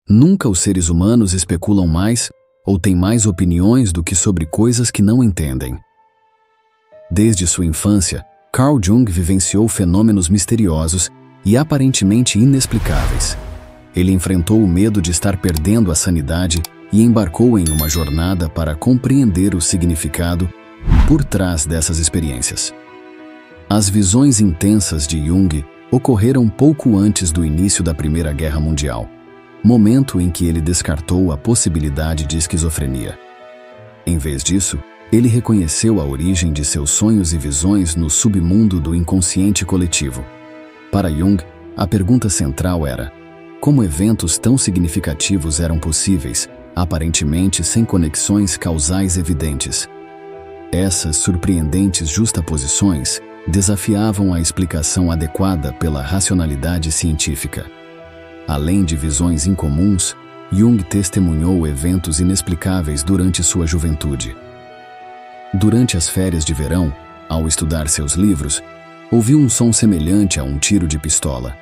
Nunca os seres humanos especulam mais ou têm mais opiniões do que sobre coisas que não entendem. Desde sua infância, Carl Jung vivenciou fenômenos misteriosos e aparentemente inexplicáveis. Ele enfrentou o medo de estar perdendo a sanidade e embarcou em uma jornada para compreender o significado por trás dessas experiências. As visões intensas de Jung ocorreram pouco antes do início da Primeira Guerra Mundial, momento em que ele descartou a possibilidade de esquizofrenia. Em vez disso, ele reconheceu a origem de seus sonhos e visões no submundo do inconsciente coletivo. Para Jung, a pergunta central era: como eventos tão significativos eram possíveis, aparentemente sem conexões causais evidentes? Essas surpreendentes justaposições desafiavam a explicação adequada pela racionalidade científica. Além de visões incomuns, Jung testemunhou eventos inexplicáveis durante sua juventude. Durante as férias de verão, ao estudar seus livros, ouviu um som semelhante a um tiro de pistola.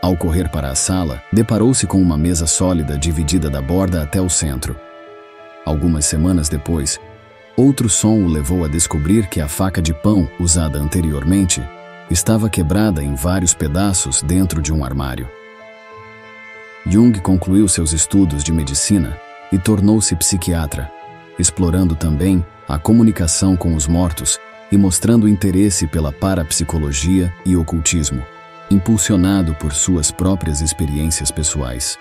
Ao correr para a sala, deparou-se com uma mesa sólida dividida da borda até o centro. Algumas semanas depois, outro som o levou a descobrir que a faca de pão, usada anteriormente, estava quebrada em vários pedaços dentro de um armário. Jung concluiu seus estudos de medicina e tornou-se psiquiatra, explorando também a comunicação com os mortos e mostrando interesse pela parapsicologia e ocultismo, impulsionado por suas próprias experiências pessoais.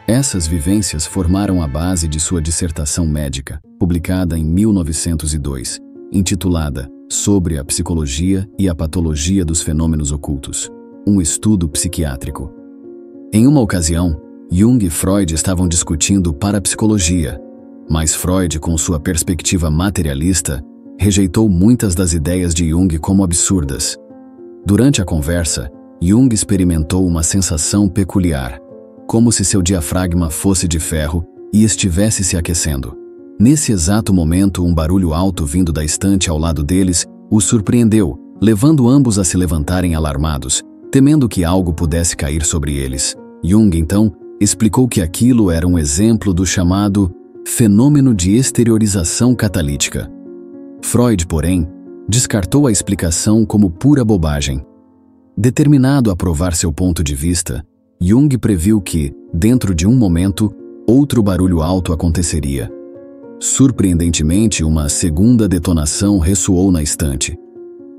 Essas vivências formaram a base de sua dissertação médica, publicada em 1902, intitulada Sobre a Psicologia e a Patologia dos Fenômenos Ocultos, um estudo psiquiátrico. Em uma ocasião, Jung e Freud estavam discutindo parapsicologia, mas Freud, com sua perspectiva materialista, rejeitou muitas das ideias de Jung como absurdas. Durante a conversa, Jung experimentou uma sensação peculiar, como se seu diafragma fosse de ferro e estivesse se aquecendo. Nesse exato momento, um barulho alto vindo da estante ao lado deles os surpreendeu, levando ambos a se levantarem alarmados, temendo que algo pudesse cair sobre eles. Jung, então, explicou que aquilo era um exemplo do chamado fenômeno de exteriorização catalítica. Freud, porém, descartou a explicação como pura bobagem. Determinado a provar seu ponto de vista, Jung previu que, dentro de um momento, outro barulho alto aconteceria. Surpreendentemente, uma segunda detonação ressoou na estante.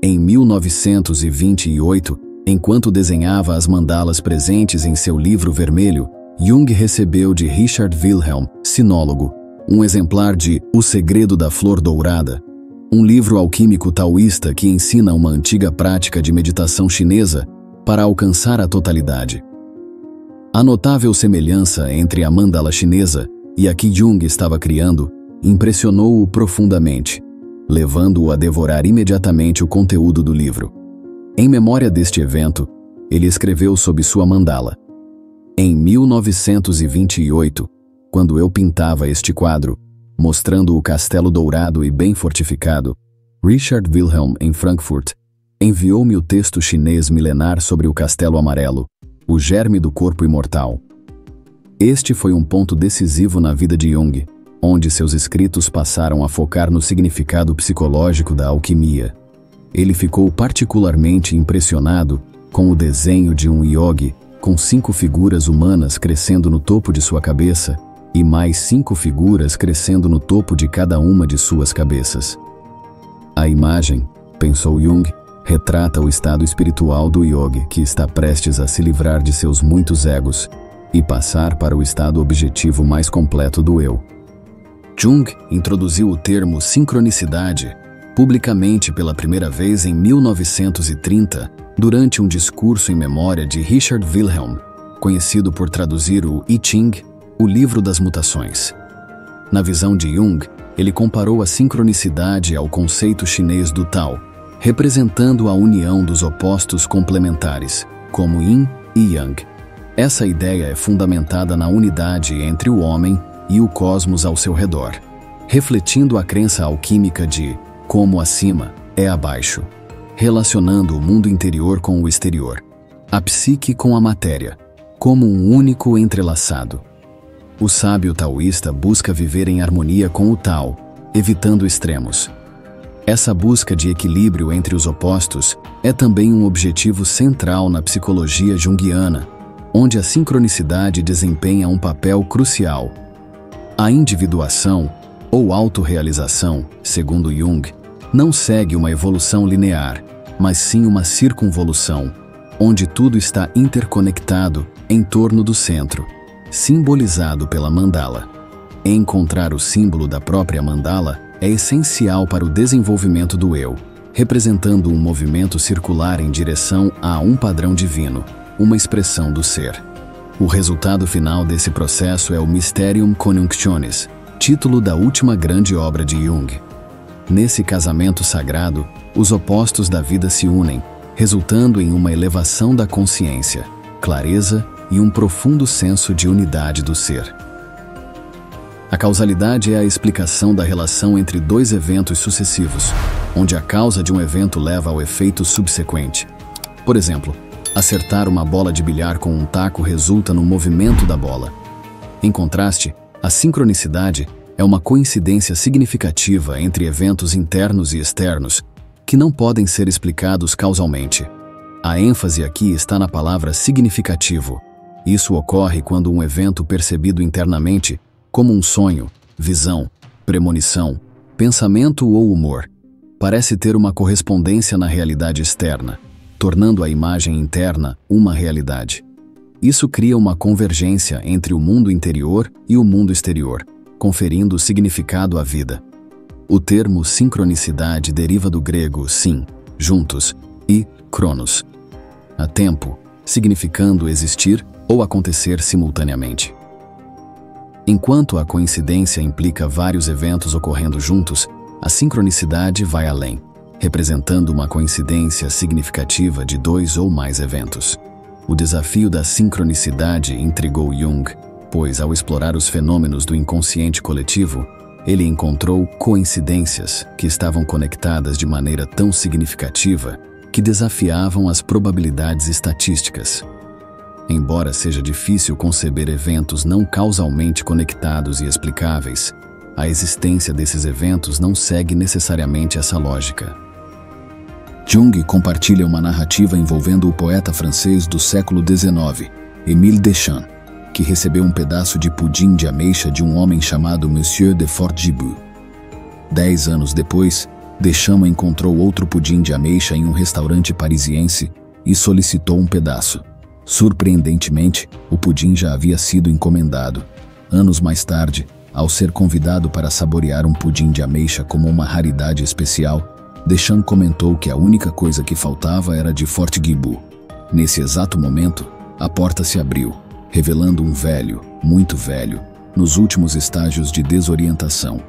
Em 1928, enquanto desenhava as mandalas presentes em seu livro vermelho, Jung recebeu de Richard Wilhelm, sinólogo, um exemplar de O Segredo da Flor Dourada, um livro alquímico taoísta que ensina uma antiga prática de meditação chinesa para alcançar a totalidade. A notável semelhança entre a mandala chinesa e a que Jung estava criando impressionou-o profundamente, levando-o a devorar imediatamente o conteúdo do livro. Em memória deste evento, ele escreveu sob sua mandala: em 1928, quando eu pintava este quadro, mostrando o castelo dourado e bem fortificado, Richard Wilhelm, em Frankfurt, enviou-me o texto chinês milenar sobre o castelo amarelo, o germe do corpo imortal. Este foi um ponto decisivo na vida de Jung, onde seus escritos passaram a focar no significado psicológico da alquimia. Ele ficou particularmente impressionado com o desenho de um yogi com 5 figuras humanas crescendo no topo de sua cabeça e mais 5 figuras crescendo no topo de cada uma de suas cabeças. A imagem, pensou Jung, retrata o estado espiritual do yogi que está prestes a se livrar de seus muitos egos e passar para o estado objetivo mais completo do eu. Jung introduziu o termo sincronicidade publicamente pela primeira vez em 1930, durante um discurso em memória de Richard Wilhelm, conhecido por traduzir o I Ching, o livro das mutações. Na visão de Jung, ele comparou a sincronicidade ao conceito chinês do Tao, representando a união dos opostos complementares, como Yin e Yang. Essa ideia é fundamentada na unidade entre o homem e o cosmos ao seu redor, refletindo a crença alquímica de como acima é abaixo, relacionando o mundo interior com o exterior, a psique com a matéria, como um único entrelaçado. O sábio taoísta busca viver em harmonia com o Tao, evitando extremos. Essa busca de equilíbrio entre os opostos é também um objetivo central na psicologia junguiana, onde a sincronicidade desempenha um papel crucial. A individuação, ou autorrealização, segundo Jung, não segue uma evolução linear, mas sim uma circunvolução, onde tudo está interconectado em torno do centro, simbolizado pela mandala. Encontrar o símbolo da própria mandala é essencial para o desenvolvimento do eu, representando um movimento circular em direção a um padrão divino, uma expressão do ser. O resultado final desse processo é o Mysterium Coniunctionis, título da última grande obra de Jung. Nesse casamento sagrado, os opostos da vida se unem, resultando em uma elevação da consciência, clareza e um profundo senso de unidade do ser. A causalidade é a explicação da relação entre dois eventos sucessivos, onde a causa de um evento leva ao efeito subsequente. Por exemplo, acertar uma bola de bilhar com um taco resulta no movimento da bola. Em contraste, a sincronicidade é uma coincidência significativa entre eventos internos e externos, que não podem ser explicados causalmente. A ênfase aqui está na palavra significativo. Isso ocorre quando um evento percebido internamente, como um sonho, visão, premonição, pensamento ou humor, parece ter uma correspondência na realidade externa, tornando a imagem interna uma realidade. Isso cria uma convergência entre o mundo interior e o mundo exterior, conferindo significado à vida. O termo sincronicidade deriva do grego syn, juntos, e chronos, a tempo, significando existir ou acontecer simultaneamente. Enquanto a coincidência implica vários eventos ocorrendo juntos, a sincronicidade vai além, representando uma coincidência significativa de dois ou mais eventos. O desafio da sincronicidade intrigou Jung, pois ao explorar os fenômenos do inconsciente coletivo, ele encontrou coincidências que estavam conectadas de maneira tão significativa que desafiavam as probabilidades estatísticas. Embora seja difícil conceber eventos não causalmente conectados e explicáveis, a existência desses eventos não segue necessariamente essa lógica. Jung compartilha uma narrativa envolvendo o poeta francês do século XIX, Émile Deschamps, que recebeu um pedaço de pudim de ameixa de um homem chamado Monsieur de Fortescue. 10 anos depois, Deschamps encontrou outro pudim de ameixa em um restaurante parisiense e solicitou um pedaço. Surpreendentemente, o pudim já havia sido encomendado. Anos mais tarde, ao ser convidado para saborear um pudim de ameixa como uma raridade especial, Deschamps comentou que a única coisa que faltava era de Fortescue. Nesse exato momento, a porta se abriu, revelando um velho, muito velho, nos últimos estágios de desorientação,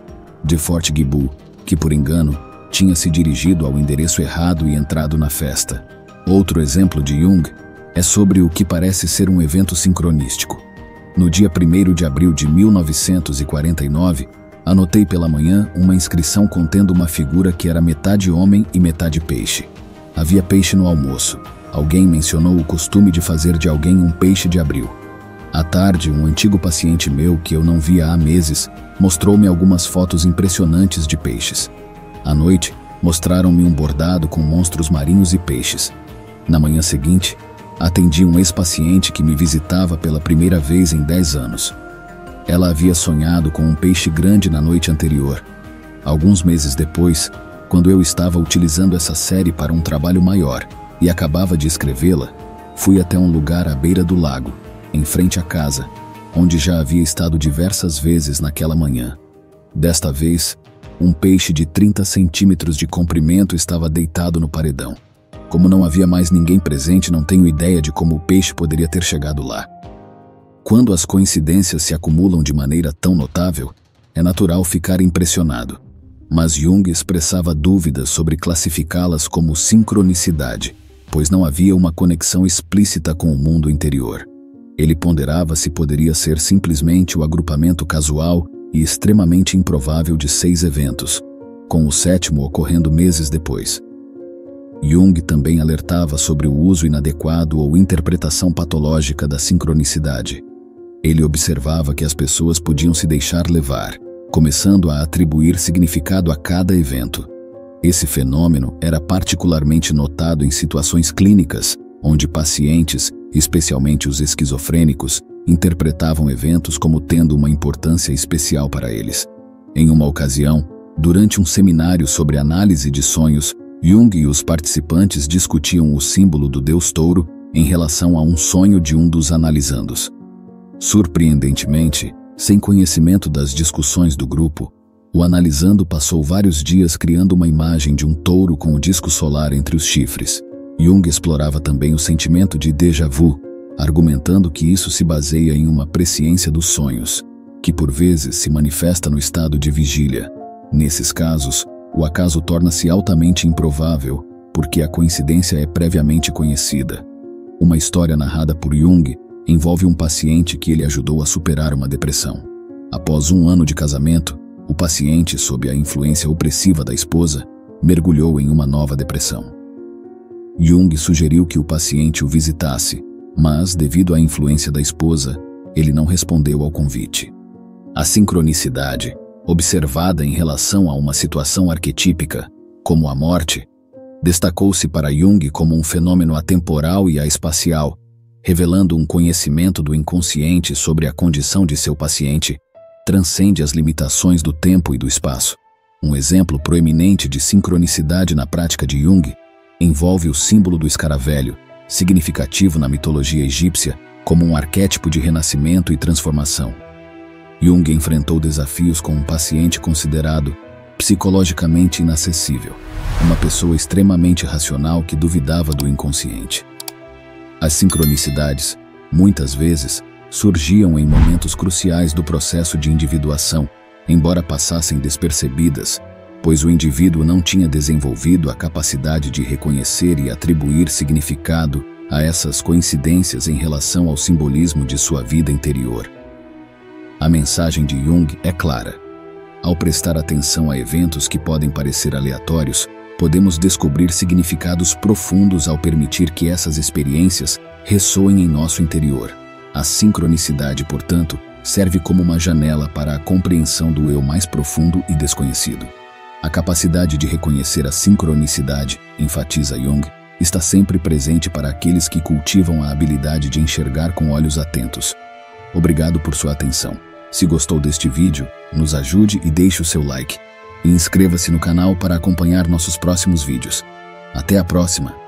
de Fortescue, que por engano tinha se dirigido ao endereço errado e entrado na festa. Outro exemplo de Jung é sobre o que parece ser um evento sincronístico. No dia 1º de abril de 1949, anotei pela manhã uma inscrição contendo uma figura que era metade homem e metade peixe. Havia peixe no almoço. Alguém mencionou o costume de fazer de alguém um peixe de abril. À tarde, um antigo paciente meu, que eu não via há meses, mostrou-me algumas fotos impressionantes de peixes. À noite, mostraram-me um bordado com monstros marinhos e peixes. Na manhã seguinte, atendi um ex-paciente que me visitava pela primeira vez em 10 anos. Ela havia sonhado com um peixe grande na noite anterior. Alguns meses depois, quando eu estava utilizando essa série para um trabalho maior e acabava de escrevê-la, fui até um lugar à beira do lago, em frente à casa, onde já havia estado diversas vezes naquela manhã. Desta vez, um peixe de 30 centímetros de comprimento estava deitado no paredão. Como não havia mais ninguém presente, não tenho ideia de como o peixe poderia ter chegado lá. Quando as coincidências se acumulam de maneira tão notável, é natural ficar impressionado. Mas Jung expressava dúvidas sobre classificá-las como sincronicidade, pois não havia uma conexão explícita com o mundo interior. Ele ponderava se poderia ser simplesmente o agrupamento casual e extremamente improvável de 6 eventos, com o 7º ocorrendo meses depois. Jung também alertava sobre o uso inadequado ou interpretação patológica da sincronicidade. Ele observava que as pessoas podiam se deixar levar, começando a atribuir significado a cada evento. Esse fenômeno era particularmente notado em situações clínicas, onde pacientes, especialmente os esquizofrênicos, interpretavam eventos como tendo uma importância especial para eles. Em uma ocasião, durante um seminário sobre análise de sonhos, Jung e os participantes discutiam o símbolo do Deus Touro em relação a um sonho de um dos analisandos. Surpreendentemente, sem conhecimento das discussões do grupo, o analisando passou vários dias criando uma imagem de um touro com o disco solar entre os chifres. Jung explorava também o sentimento de déjà vu, argumentando que isso se baseia em uma presciência dos sonhos, que por vezes se manifesta no estado de vigília. Nesses casos, o acaso torna-se altamente improvável, porque a coincidência é previamente conhecida. Uma história narrada por Jung envolve um paciente que ele ajudou a superar uma depressão. Após 1 ano de casamento, o paciente, sob a influência opressiva da esposa, mergulhou em uma nova depressão. Jung sugeriu que o paciente o visitasse, mas, devido à influência da esposa, ele não respondeu ao convite. A sincronicidade, observada em relação a uma situação arquetípica, como a morte, destacou-se para Jung como um fenômeno atemporal e espacial, revelando um conhecimento do inconsciente sobre a condição de seu paciente, transcende as limitações do tempo e do espaço. Um exemplo proeminente de sincronicidade na prática de Jung envolve o símbolo do escaravelho, significativo na mitologia egípcia como um arquétipo de renascimento e transformação. Jung enfrentou desafios com um paciente considerado psicologicamente inacessível, uma pessoa extremamente racional que duvidava do inconsciente. As sincronicidades, muitas vezes, surgiam em momentos cruciais do processo de individuação, embora passassem despercebidas, pois o indivíduo não tinha desenvolvido a capacidade de reconhecer e atribuir significado a essas coincidências em relação ao simbolismo de sua vida interior. A mensagem de Jung é clara. Ao prestar atenção a eventos que podem parecer aleatórios, podemos descobrir significados profundos ao permitir que essas experiências ressoem em nosso interior. A sincronicidade, portanto, serve como uma janela para a compreensão do eu mais profundo e desconhecido. A capacidade de reconhecer a sincronicidade, enfatiza Jung, está sempre presente para aqueles que cultivam a habilidade de enxergar com olhos atentos. Obrigado por sua atenção. Se gostou deste vídeo, nos ajude e deixe o seu like. E inscreva-se no canal para acompanhar nossos próximos vídeos. Até a próxima!